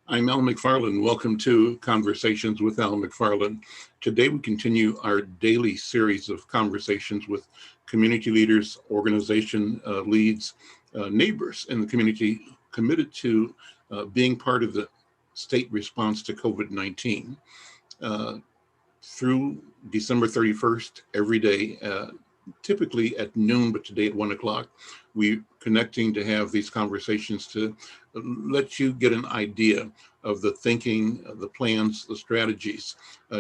I'm Al McFarlane. Welcome to Conversations with Al McFarlane. Today we continue our daily series of conversations with community leaders, organization leads, neighbors in the community committed to being part of the state response to COVID-19. Uh, Through December 31st, every day, typically at noon, but today at 1 o'clock, we're connecting to have these conversations to let you get an idea of the thinking, the plans, the strategies,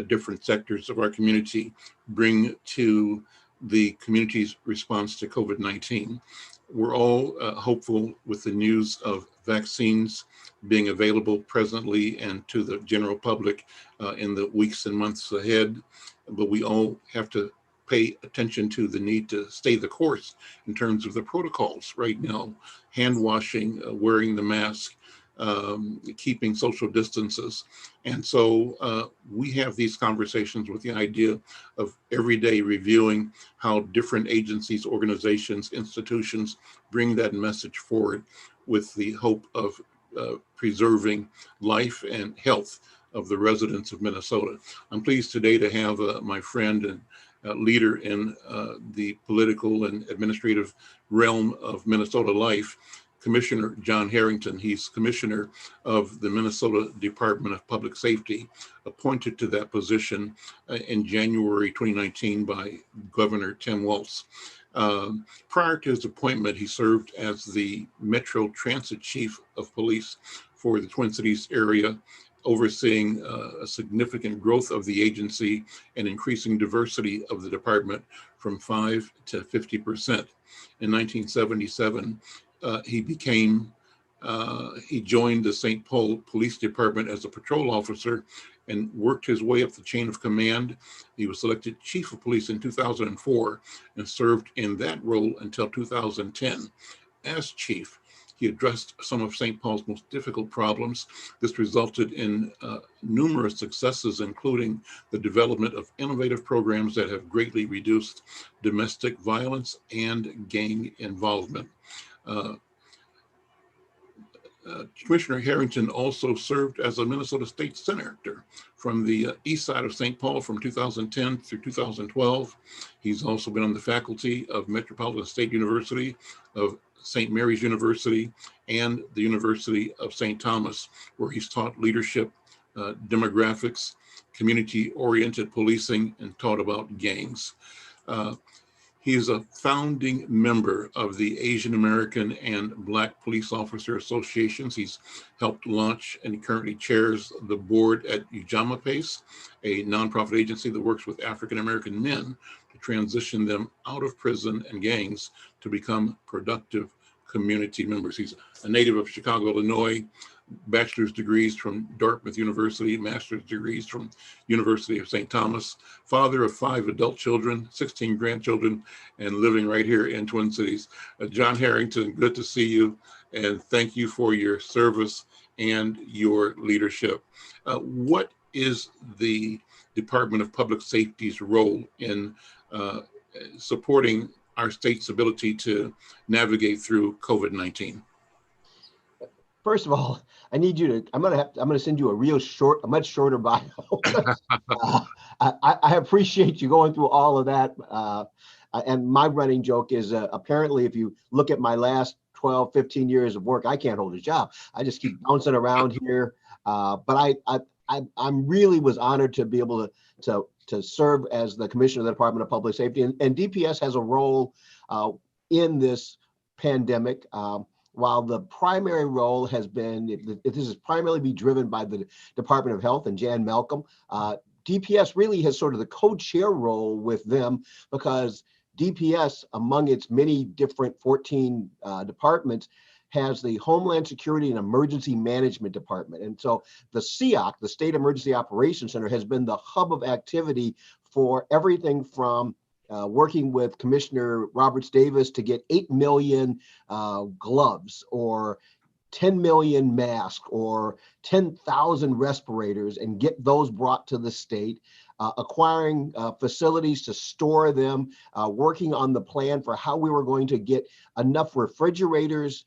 different sectors of our community bring to the community's response to COVID-19. We're all hopeful with the news of vaccines being available presently and to the general public in the weeks and months ahead, but we all have to pay attention to the need to stay the course in terms of the protocols right now, hand washing, wearing the mask, keeping social distances. And so we have these conversations with the idea of every day reviewing how different agencies, organizations, institutions bring that message forward with the hope of preserving life and health of the residents of Minnesota. I'm pleased today to have my friend and leader in the political and administrative realm of Minnesota life, Commissioner John Harrington. He's Commissioner of the Minnesota Department of Public Safety, appointed to that position in January 2019 by Governor Tim Walz. Prior to his appointment, he served as the Metro Transit Chief of Police for the Twin Cities area, overseeing a significant growth of the agency and increasing diversity of the department from 5 to 50%. In 1977, he joined the St. Paul Police Department as a patrol officer and worked his way up the chain of command. He was selected chief of police in 2004 and served in that role until 2010. As chief, he addressed some of St. Paul's most difficult problems. This resulted in numerous successes, including the development of innovative programs that have greatly reduced domestic violence and gang involvement. Uh, Commissioner Harrington also served as a Minnesota State Senator from the east side of St. Paul from 2010 through 2012. He's also been on the faculty of Metropolitan State University, of St. Mary's University, and the University of St. Thomas, where he's taught leadership, demographics, community-oriented policing, and taught about gangs. He is a founding member of the Asian American and Black Police Officer Associations. He's helped launch and he currently chairs the board at Ujama Pace, a nonprofit agency that works with African American men to transition them out of prison and gangs to become productive community members. He's a native of Chicago, Illinois, bachelor's degrees from Dartmouth University, master's degrees from University of St. Thomas, father of 5 adult children, 16 grandchildren, and living right here in Twin Cities. John Harrington, good to see you, and thank you for your service and your leadership. What is the Department of Public Safety's role in supporting our state's ability to navigate through COVID-19? First of all, I'm gonna send you a much shorter bio. I appreciate you going through all of that. And my running joke is apparently if you look at my last 12, 15 years of work, I can't hold a job. I just keep bouncing around here. But I'm really was honored to be able to serve as the commissioner of the Department of Public Safety, and DPS has a role in this pandemic. While the primary role has been, if this is primarily be driven by the Department of Health and Jan Malcolm, DPS really has sort of the co-chair role with them because DPS, among its many different 14 departments, has the Homeland Security and Emergency Management Department. And so the SEOC, the State Emergency Operations Center, has been the hub of activity for everything from working with Commissioner Roberts Davis to get 8 million gloves or 10 million masks or 10,000 respirators and get those brought to the state, acquiring facilities to store them, working on the plan for how we were going to get enough refrigerators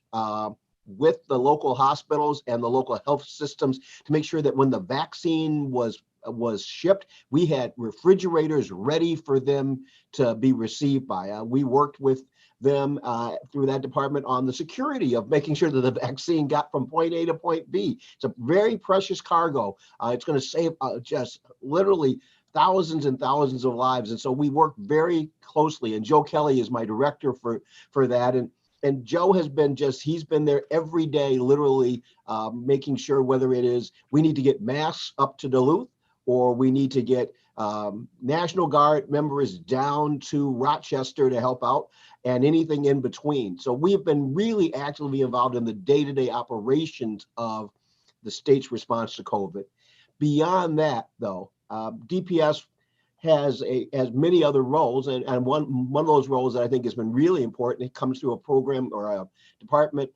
with the local hospitals and the local health systems to make sure that when the vaccine was shipped, we had refrigerators ready for them to be received by. We worked with them through that department on the security of making sure that the vaccine got from point A to point B. It's a very precious cargo. It's going to save just literally thousands and thousands of lives. And so we work very closely. And Joe Kelly is my director for that. And Joe has been he's been there every day, literally making sure whether it is we need to get masks up to Duluth or we need to get National Guard members down to Rochester to help out and anything in between. So we've been really actively involved in the day-to-day operations of the state's response to COVID. Beyond that, though, DPS has many other roles, and one of those roles that I think has been really important, it comes through a program or a department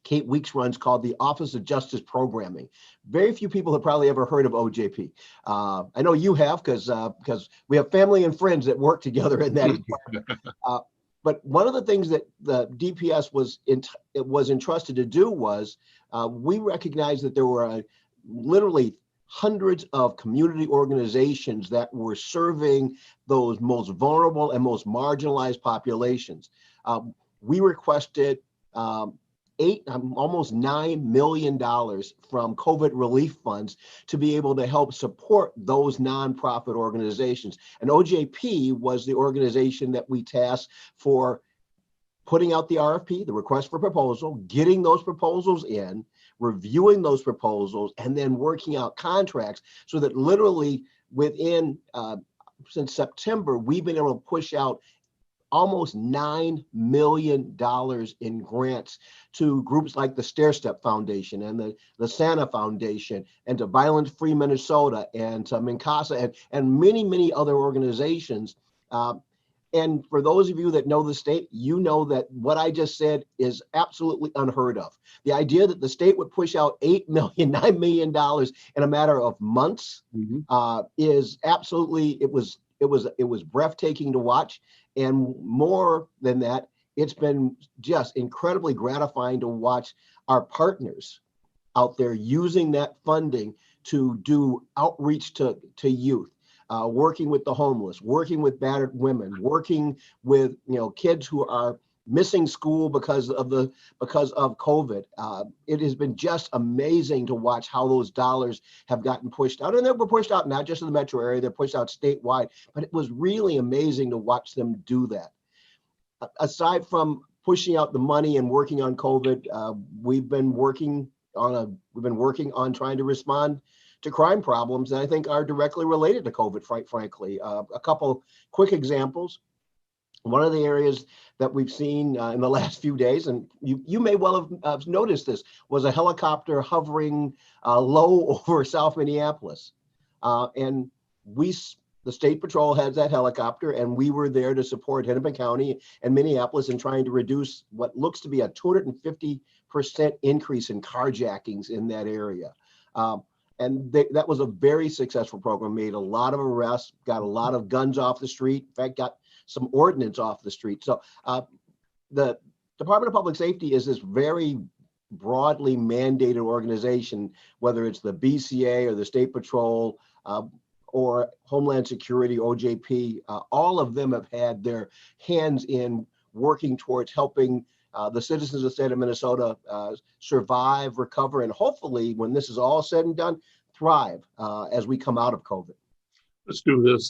Kate Weeks runs called the Office of Justice Programming. Very few people have probably ever heard of OJP. I know you have because we have family and friends that work together in that department. But one of the things that the DPS was entrusted to do was we recognized that there were literally hundreds of community organizations that were serving those most vulnerable and most marginalized populations. We requested almost $9 million from COVID relief funds to be able to help support those nonprofit organizations. And OJP was the organization that we tasked for putting out the RFP, the request for proposal, getting those proposals in, reviewing those proposals, and then working out contracts so that literally within, since September, we've been able to push out almost $9 million in grants to groups like the Stair Step Foundation and the Santa Foundation and to Violence Free Minnesota and to Mincasa and many, many other organizations. And for those of you that know the state, you know that what I just said is absolutely unheard of. The idea that the state would push out $9 million in a matter of months is absolutely, it was breathtaking to watch. And more than that, it's been just incredibly gratifying to watch our partners out there using that funding to do outreach to youth, working with the homeless, working with battered women, working with kids who are missing school because of COVID. It has been just amazing to watch how those dollars have gotten pushed out, and they were pushed out not just in the metro area, they're pushed out statewide, but it was really amazing to watch them do that. Aside from pushing out the money and working on COVID, we've been working on trying to respond to crime problems that I think are directly related to COVID, frankly. A couple quick examples. One of the areas that we've seen in the last few days, and you may well have noticed this, was a helicopter hovering low over South Minneapolis. And the State Patrol has that helicopter, and we were there to support Hennepin County and Minneapolis in trying to reduce what looks to be a 250% increase in carjackings in that area. And that was a very successful program, made a lot of arrests, got a lot of guns off the street, in fact, got some ordnance off the street. So the Department of Public Safety is this very broadly mandated organization, whether it's the BCA or the State Patrol or Homeland Security, OJP, all of them have had their hands in working towards helping the citizens of the state of Minnesota survive, recover, and hopefully, when this is all said and done, thrive as we come out of COVID. Let's do this.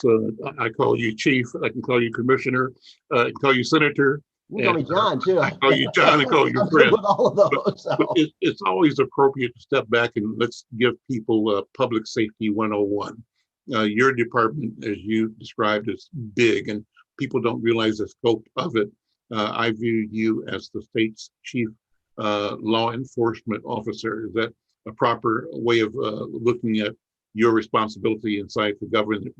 I call you chief. I can call you commissioner. I can call you senator. You can call me John, too. I call you John. I call you friend. With all of those. But it's always appropriate to step back and let's give people public safety 101. Your department, as you described, is big and people don't realize the scope of it. I view you as the state's chief law enforcement officer. Is that a proper way of looking at your responsibility inside the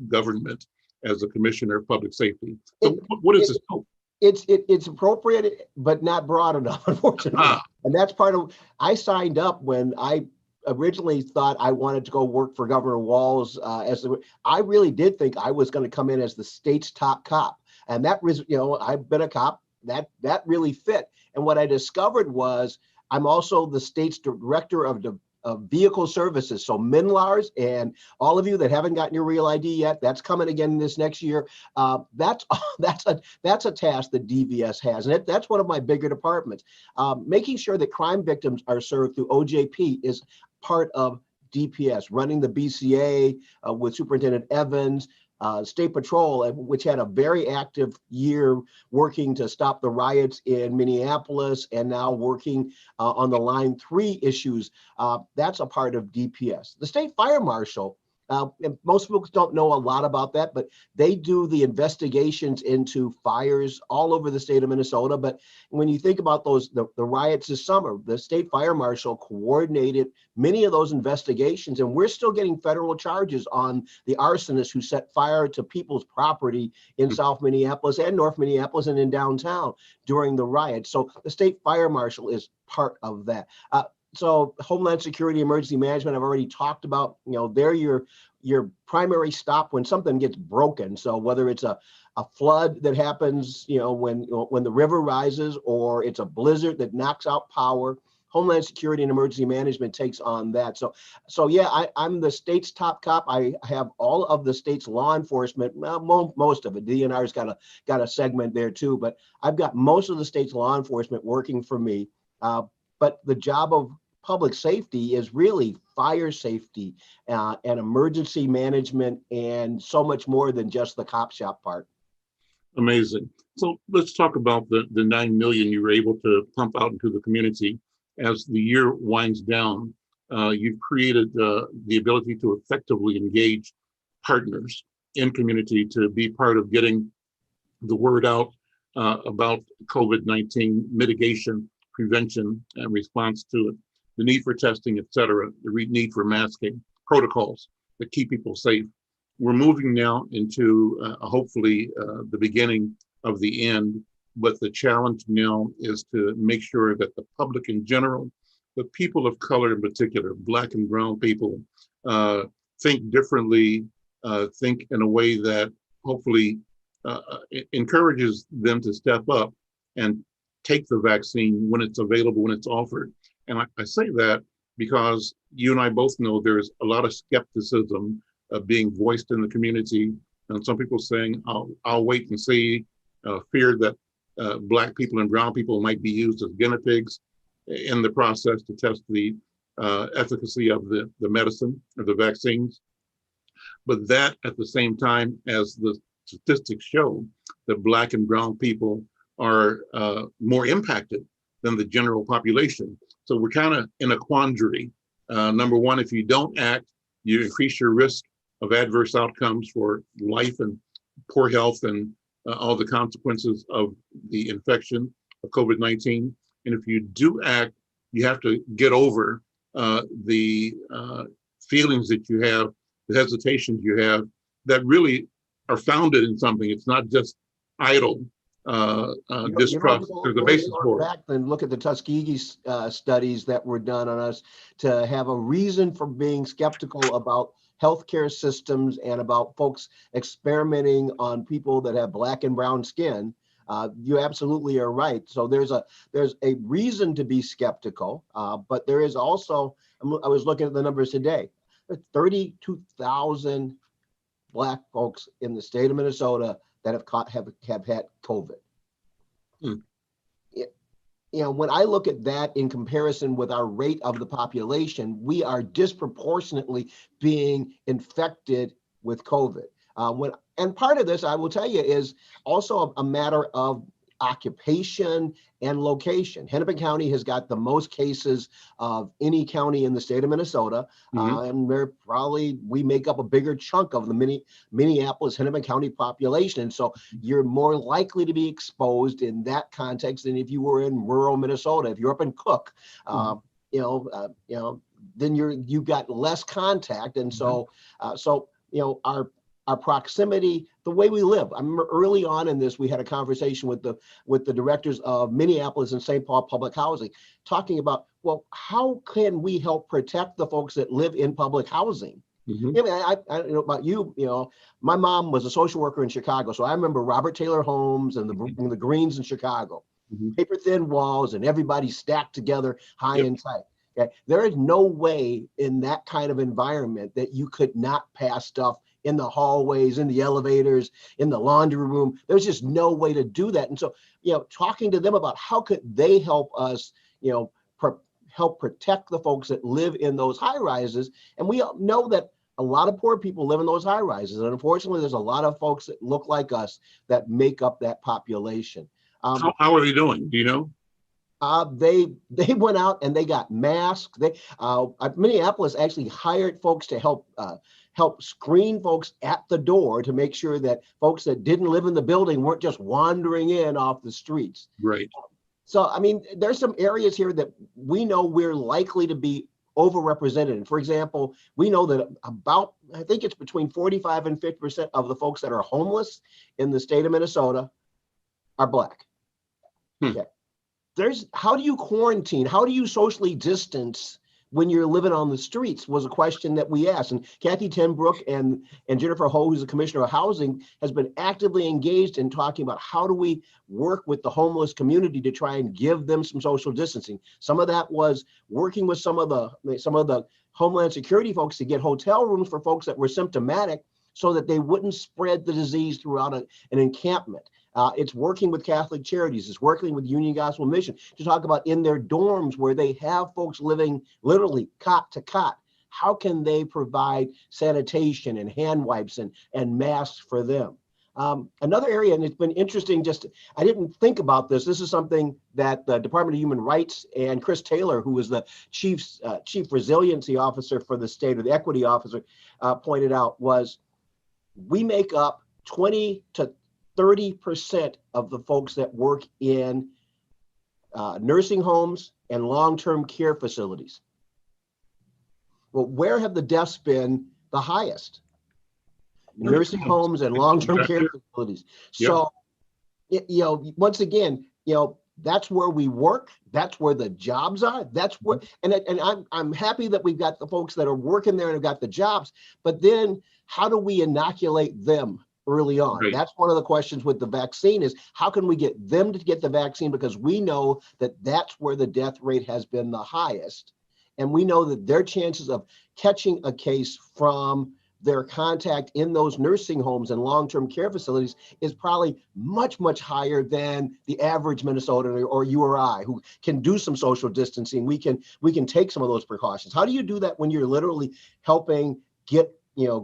government as a commissioner of public safety? So what is the scope? It's appropriate, but not broad enough, unfortunately. And that's part of, I signed up when I originally thought I wanted to go work for Governor Walz. I really did think I was going to come in as the state's top cop. And that was, I've been a cop, that really fit. And what I discovered was I'm also the state's director of vehicle services. So MNLARS and all of you that haven't gotten your real ID yet, that's coming again this next year. That's a task that DVS has, and that's one of my bigger departments. Making sure that crime victims are served through OJP is part of DPS, running the BCA with Superintendent Evans. State Patrol, which had a very active year working to stop the riots in Minneapolis, and now working on the Line 3 issues. That's a part of DPS. The State Fire Marshal, and most folks don't know a lot about that, but they do the investigations into fires all over the state of Minnesota. But when you think about the riots this summer, the State Fire Marshal coordinated many of those investigations, and we're still getting federal charges on the arsonists who set fire to people's property in South Minneapolis and North Minneapolis and in downtown during the riots. So the State Fire Marshal is part of that. So Homeland Security, Emergency Management, I've already talked about. They're your primary stop when something gets broken. So whether it's a flood that happens, when the river rises, or it's a blizzard that knocks out power, Homeland Security and Emergency Management takes on that. So yeah, I'm the state's top cop. I have all of the state's law enforcement, well, most of it. DNR's got a segment there too, but I've got most of the state's law enforcement working for me. But the job of public safety is really fire safety and emergency management, and so much more than just the cop shop part. Amazing. So let's talk about the 9 million you were able to pump out into the community. As the year winds down, you've created the ability to effectively engage partners in community to be part of getting the word out about COVID-19 mitigation, prevention, and response to it. The need for testing, et cetera, the need for masking, protocols that keep people safe. We're moving now into hopefully the beginning of the end, but the challenge now is to make sure that the public in general, the people of color in particular, Black and brown people, think differently, think in a way that hopefully encourages them to step up and take the vaccine when it's available, when it's offered. And I say that because you and I both know there's a lot of skepticism being voiced in the community, and some people saying, I'll wait and see, fear that Black people and brown people might be used as guinea pigs in the process to test the efficacy of the medicine or the vaccines. But that at the same time, as the statistics show, that Black and brown people are more impacted than the general population. So we're kind of in a quandary. Number one, if you don't act, you increase your risk of adverse outcomes for life and poor health and all the consequences of the infection of COVID-19. And if you do act, you have to get over the feelings that you have, the hesitations you have, that really are founded in something. It's not just idle distrust. There's a basis for it. Back and look at the Tuskegee studies that were done on us to have a reason for being skeptical about healthcare systems and about folks experimenting on people that have Black and brown skin. You absolutely are right. So there's a reason to be skeptical, but there is also, I was looking at the numbers today, 32,000 Black folks in the state of Minnesota that have had COVID. When I look at that in comparison with our rate of the population, we are disproportionately being infected with COVID. And part of this, I will tell you, is also a matter of occupation and location. Hennepin County has got the most cases of any county in the state of Minnesota. And we make up a bigger chunk of the Minneapolis, Hennepin County population. And so you're more likely to be exposed in that context than if you were in rural Minnesota. If you're up in Cook, then you've got less contact. And so, our proximity, the way we live. I remember early on in this, we had a conversation with the directors of Minneapolis and St. Paul Public Housing, talking about, well, how can we help protect the folks that live in public housing? I don't know about you, my mom was a social worker in Chicago, so I remember Robert Taylor Homes and the Greens in Chicago. paper thin walls and everybody stacked together high Yep. and tight. Okay. There is no way in that kind of environment that you could not pass stuff in the hallways, in the elevators, in the laundry room. There's just no way to do that. And so, talking to them about how could they help us, help protect the folks that live in those high rises. And we all know that a lot of poor people live in those high rises. And unfortunately, there's a lot of folks that look like us that make up that population. How are they doing? Do you know? They went out and they got masks. Minneapolis actually hired folks to help screen folks at the door to make sure that folks that didn't live in the building weren't just wandering in off the streets. Right. So, I mean, there's some areas here that we know we're likely to be overrepresented. And for example, we know that I think it's between 45 and 50% of the folks that are homeless in the state of Minnesota are Black. Okay. How do you quarantine? How do you socially distance when you're living on the streets was a question that we asked. And Kathy Tenbrook and Jennifer Ho, who's the Commissioner of Housing, has been actively engaged in talking about how do we work with the homeless community to try and give them some social distancing. Some of that was working with some of the Homeland Security folks to get hotel rooms for folks that were symptomatic so that they wouldn't spread the disease throughout an encampment. It's working with Catholic Charities. It's working with Union Gospel Mission to talk about in their dorms where they have folks living literally cot to cot. How can they provide sanitation and hand wipes and masks for them? Another area, and it's been interesting, I didn't think about this. This is something that the Department of Human Rights and Chris Taylor, who was the chief resiliency officer for the state, or the equity officer, pointed out, was we make up 20 to 30% of the folks that work in nursing homes and long-term care facilities. Well, where have the deaths been the highest? Nursing homes and long-term care facilities. So, once again, that's where we work. That's where the jobs are. That's where, and I'm happy that we've got the folks that are working there and have got the jobs. But then, how do we inoculate them early on? Right. That's one of the questions with the vaccine is how can we get them to get the vaccine, because we know that that's where the death rate has been the highest. And we know that their chances of catching a case from their contact in those nursing homes and long-term care facilities is probably much, much higher than the average Minnesotan or you or I, who can do some social distancing. We can take some of those precautions. How do you do that when you're literally helping get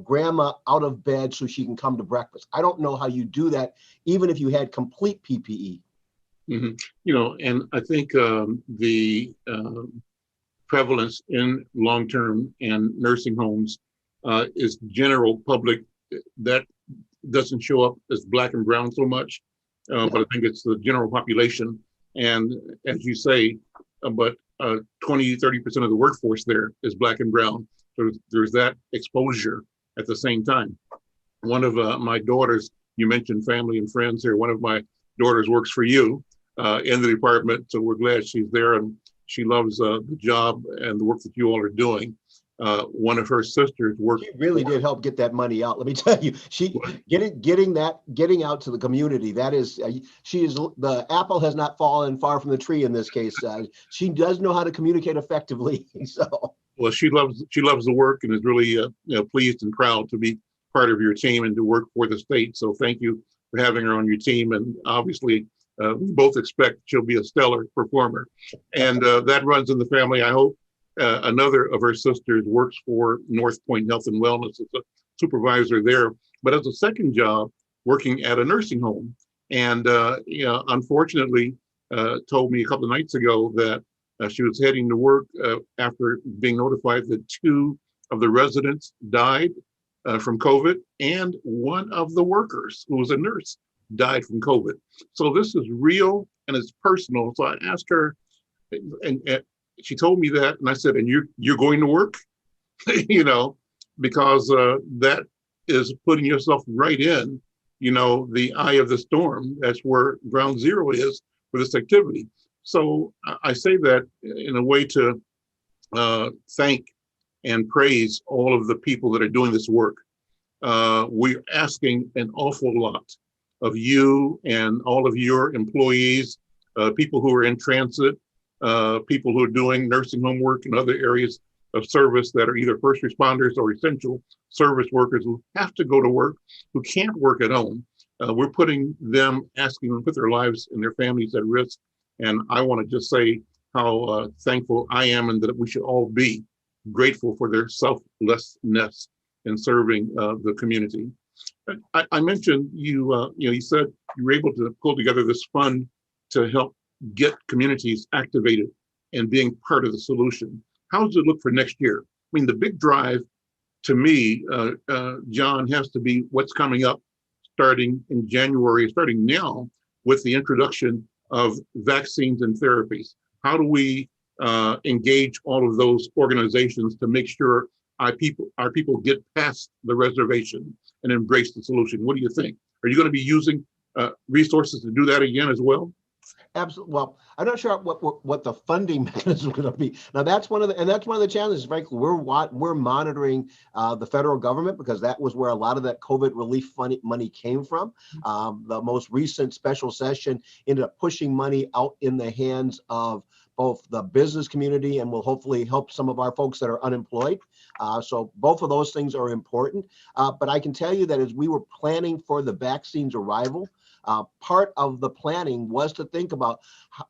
grandma out of bed so she can come to breakfast? I don't know how you do that, even if you had complete PPE. Mm-hmm. And I think the prevalence in long-term and nursing homes is general public. That doesn't show up as Black and brown so much, but I think it's the general population. And as you say, but 20-30% of the workforce there is Black and brown. So there's that exposure at the same time. One of my daughters, you mentioned family and friends here, one of my daughters works for you in the department. So we're glad she's there, and she loves the job and the work that you all are doing. One of her sisters worked. She really did help get that money out. Let me tell you, getting out to the community. That is, the apple has not fallen far from the tree in this case. She does know how to communicate effectively. So. Well, she loves the work and is really pleased and proud to be part of your team and to work for the state. So thank you for having her on your team. And obviously, we both expect she'll be a stellar performer. And that runs in the family, I hope. Another of her sisters works for North Point Health and Wellness as a supervisor there, but as a second job, working at a nursing home. And unfortunately, told me a couple of nights ago that she was heading to work after being notified that 2 of the residents died from COVID, and one of the workers, who was a nurse, died from COVID. So this is real and it's personal. So I asked her, and she told me that, and I said, "And you're going to work?" Because that is putting yourself right in, the eye of the storm. That's where ground zero is for this activity. So I say that in a way to thank and praise all of the people that are doing this work. We're asking an awful lot of you and all of your employees people who are in transit, people who are doing nursing home work and other areas of service that are either first responders or essential service workers who have to go to work, who can't work at home. We're putting them, asking them to put their lives and their families at risk. And I want to just say how thankful I am, and that we should all be grateful for their selflessness in serving the community. I mentioned you said you were able to pull together this fund to help get communities activated and being part of the solution. How does it look for next year? I mean, the big drive to me, John, has to be what's coming up starting in January, starting now, with the introduction of vaccines and therapies. How do we engage all of those organizations to make sure our people get past the reservation and embrace the solution? What do you think? Are you going to be using resources to do that again as well? Absolutely. Well, I'm not sure what the funding mechanism is going to be. Now, that's one of the challenges. Frankly, we're monitoring the federal government, because that was where a lot of that COVID relief money came from. The most recent special session ended up pushing money out in the hands of both the business community and will hopefully help some of our folks that are unemployed. So both of those things are important. But I can tell you that as we were planning for the vaccine's arrival, part of the planning was to think about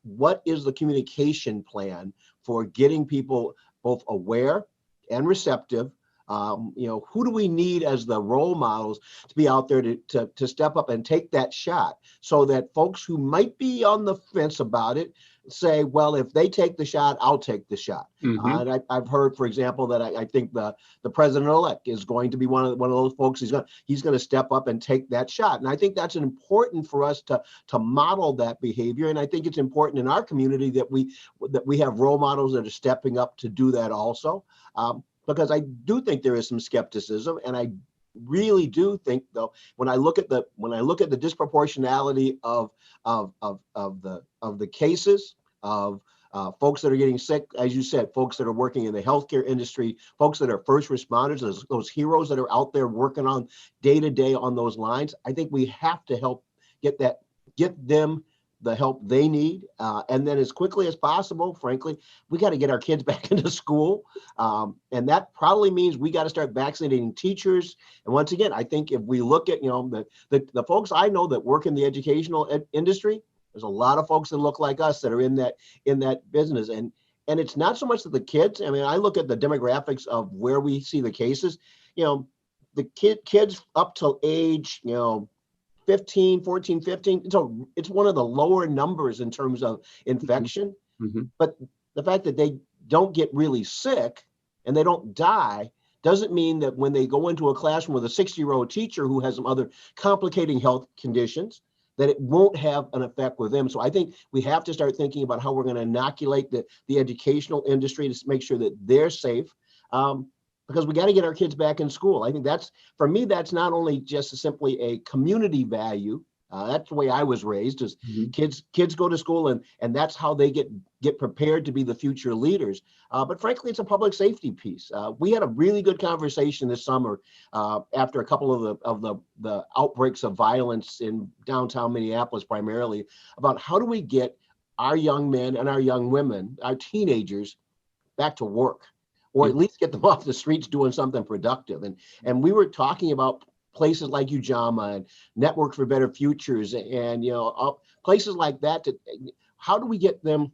what is the communication plan for getting people both aware and receptive. Who do we need as the role models to be out there to step up and take that shot, so that folks who might be on the fence about it say, well, if they take the shot, I'll take the shot. Mm-hmm. And I've heard, for example, that I think the president-elect is going to be one of those folks. He's going to step up and take that shot. And I think that's important for us to model that behavior. And I think it's important in our community that we have role models that are stepping up to do that also. Because I do think there is some skepticism, and I really do think, though, when I look at the disproportionality of the cases of folks that are getting sick, as you said, folks that are working in the healthcare industry, folks that are first responders, those heroes that are out there working on day to day on those lines, I think we have to help get them the help they need. And then as quickly as possible, frankly, we got to get our kids back into school. And that probably means we got to start vaccinating teachers. And once again, I think if we look at, the folks I know that work in the educational industry, there's a lot of folks that look like us that are in that business. And it's not so much that the kids, I mean, I look at the demographics of where we see the cases, the kids up till age, 14, 15. So it's one of the lower numbers in terms of infection. Mm-hmm. But the fact that they don't get really sick and they don't die doesn't mean that when they go into a classroom with a 60-year-old teacher who has some other complicating health conditions, that it won't have an effect with them. So I think we have to start thinking about how we're going to inoculate the educational industry to make sure that they're safe. Because we got to get our kids back in school. I think for me, that's not only just simply a community value. That's the way I was raised, is kids go to school and that's how they get prepared to be the future leaders. But frankly, it's a public safety piece. We had a really good conversation this summer after a couple of the outbreaks of violence in downtown Minneapolis, primarily, about how do we get our young men and our young women, our teenagers, back to work, or at least get them off the streets doing something productive. And we were talking about places like UJAMA and Network for Better Futures and places like that. How do we get them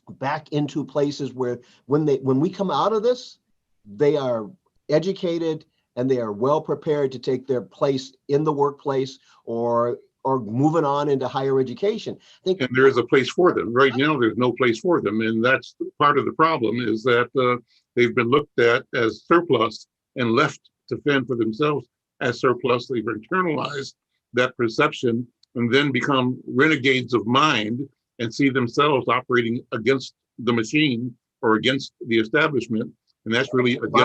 back into places where when we come out of this, they are educated and they are well prepared to take their place in the workplace or moving on into higher education. And there is a place for them. Right now, there's no place for them. And that's part of the problem, is that they've been looked at as surplus and left to fend for themselves as surplus. They've internalized that perception and then become renegades of mind and see themselves operating against the machine or against the establishment. And that's really against if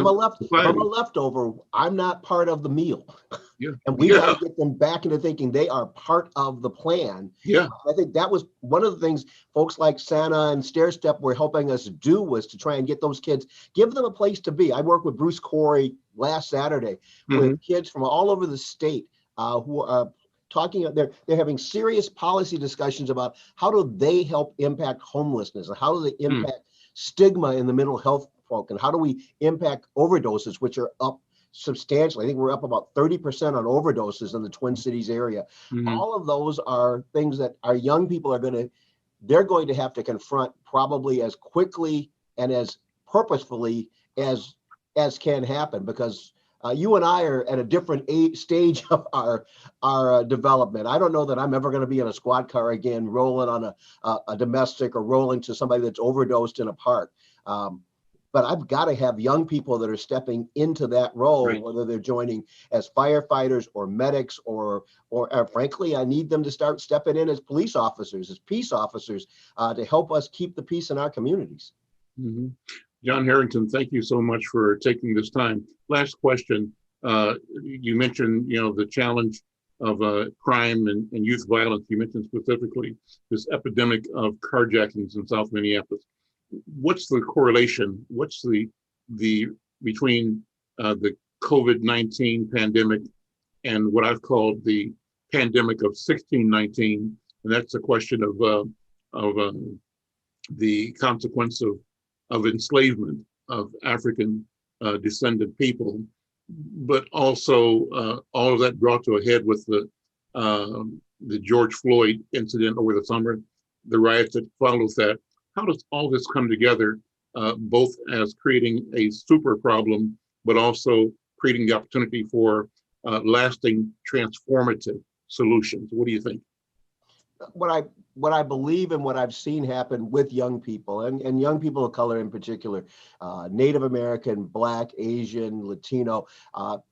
I'm a leftover, I'm not part of the meal. Yeah. And we got to get them back into thinking they are part of the plan. Yeah. I think that was one of the things folks like Santa and Stair Step were helping us do, was to try and get those kids, give them a place to be. I worked with Bruce Corey last Saturday with kids from all over the state who are talking, they're having serious policy discussions about how do they help impact homelessness and how do they impact stigma in the mental health folk, and how do we impact overdoses, which are up substantially. I think we're up about 30% on overdoses in the Twin Cities area. All of those are things that our young people they're going to have to confront probably as quickly and as purposefully as can happen, because you and I are at a different stage of our development. I don't know that I'm ever going to be in a squad car again, rolling on a domestic or rolling to somebody that's overdosed in a park. But I've got to have young people that are stepping into that role, right, whether they're joining as firefighters or medics or frankly, I need them to start stepping in as police officers, as peace officers, to help us keep the peace in our communities. John Harrington, thank you so much for taking this time. Last question. You mentioned, the challenge of crime and youth violence. You mentioned specifically this epidemic of carjackings in South Minneapolis. What's the correlation? What's the between the COVID-19 pandemic and what I've called the pandemic of 1619? And that's a question of the consequence of enslavement of African descended people, but also all of that brought to a head with the George Floyd incident over the summer, the riots that follows that. How does all this come together, both as creating a super problem, but also creating the opportunity for lasting transformative solutions? What do you think? What I believe and what I've seen happen with young people and young people of color in particular, Native American, Black, Asian, Latino,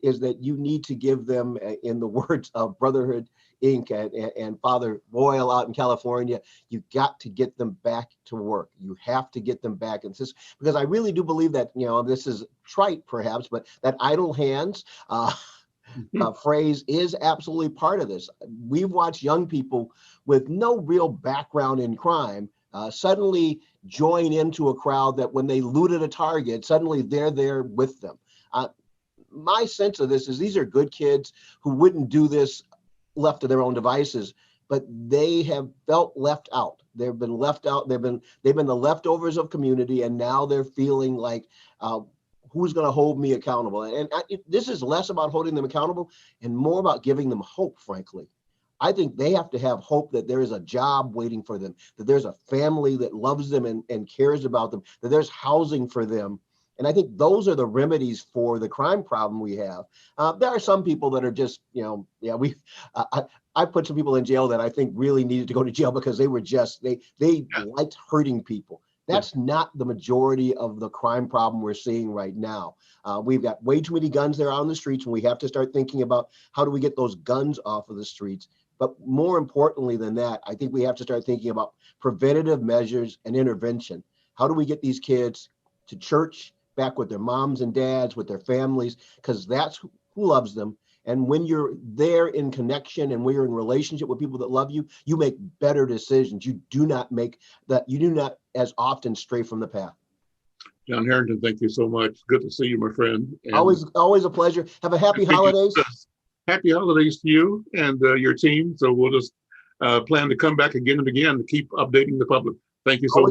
is that you need to give them, in the words of Brotherhood Inc. and Father Boyle out in California, you got to get them back to work. You have to get them back. And this, because I really do believe that, this is trite perhaps, but that idle hands phrase is absolutely part of this. We've watched young people with no real background in crime suddenly join into a crowd that when they looted a Target, suddenly they're there with them. My sense of this is these are good kids who wouldn't do this left to their own devices, but they have felt left out. They've been left out. They've been the leftovers of community, and now they're feeling like, who's going to hold me accountable? And this is less about holding them accountable and more about giving them hope, frankly. I think they have to have hope that there is a job waiting for them, that there's a family that loves them and cares about them, that there's housing for them. And I think those are the remedies for the crime problem we have. There are some people that are just, I put some people in jail that I think really needed to go to jail because they were just, they liked hurting people. That's not the majority of the crime problem we're seeing right now. We've got way too many guns there out on the streets, and we have to start thinking about how do we get those guns off of the streets. But more importantly than that, I think we have to start thinking about preventative measures and intervention. How do we get these kids to church, back with their moms and dads, with their families, because that's who loves them. And when you're there in connection and when you're in relationship with people that love you, you make better decisions. You do not as often stray from the path. John Harrington, thank you so much. Good to see you, my friend. And always a pleasure. Have a happy holidays. Happy holidays to you and your team. So we'll just plan to come back again and again to keep updating the public. Thank you so much.